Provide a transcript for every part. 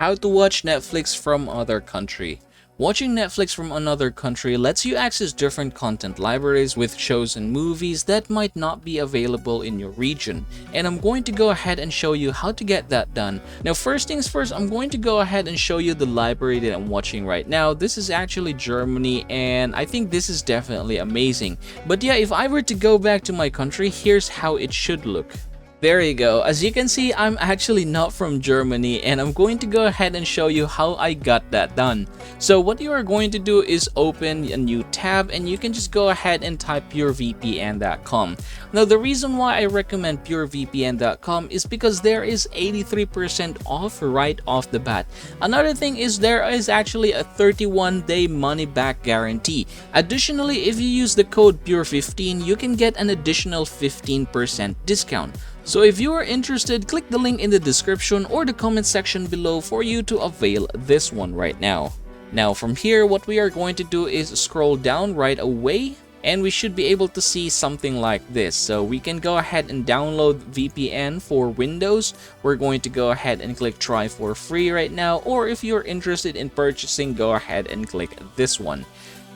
How to watch Netflix from other country. Watching Netflix from another country lets you access different content libraries with shows and movies that might not be available in your region. And I'm going to go ahead and show you how to get that done. Now, first things first, I'm going to go ahead and show you the library that I'm watching right now. This is actually Germany, and I think this is definitely amazing. But yeah, if I were to go back to my country, here's how it should look. There you go. As you can see, I'm actually not from Germany, and I'm going to go ahead and show you how I got that done. So what you are going to do is open a new tab, and you can just go ahead and type purevpn.com. Now, the reason why I recommend purevpn.com is because there is 83% off right off the bat. Another thing is there is actually a 31-day money-back guarantee. Additionally, if you use the code PURE15, you can get an additional 15% discount. So if you are interested, click the link in the description or the comment section below for you to avail this one right now. Now from here, what we are going to do is scroll down right away, and we should be able to see something like this. So we can go ahead and download VPN for Windows. We're going to go ahead and click try for free right now, or if you're interested in purchasing, go ahead and click this one.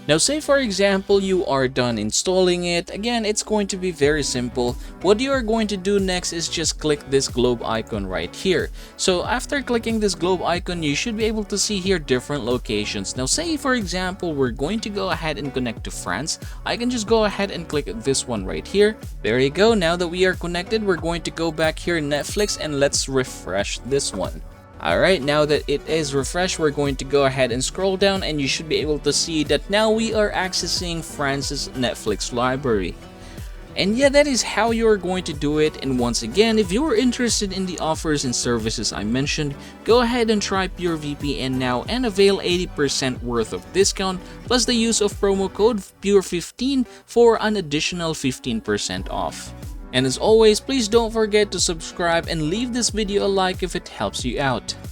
Now say for example you are done installing it. Again, it's going to be very simple. What you are going to do next is just click this globe icon right here. So after clicking this globe icon, you should be able to see here different locations. Now say for example we're going to go ahead and connect to France. I can just go ahead and click this one right here. There you go. Now that we are connected, we're going to go back here in Netflix and let's refresh this one. Alright, now that it is refreshed, we're going to go ahead and scroll down, and you should be able to see that now we are accessing France's Netflix library. And yeah, that is how you're going to do it. And once again, if you're interested in the offers and services I mentioned, go ahead and try PureVPN now and avail 80% worth of discount plus the use of promo code PURE15 for an additional 15% off. And as always, please don't forget to subscribe and leave this video a like if it helps you out.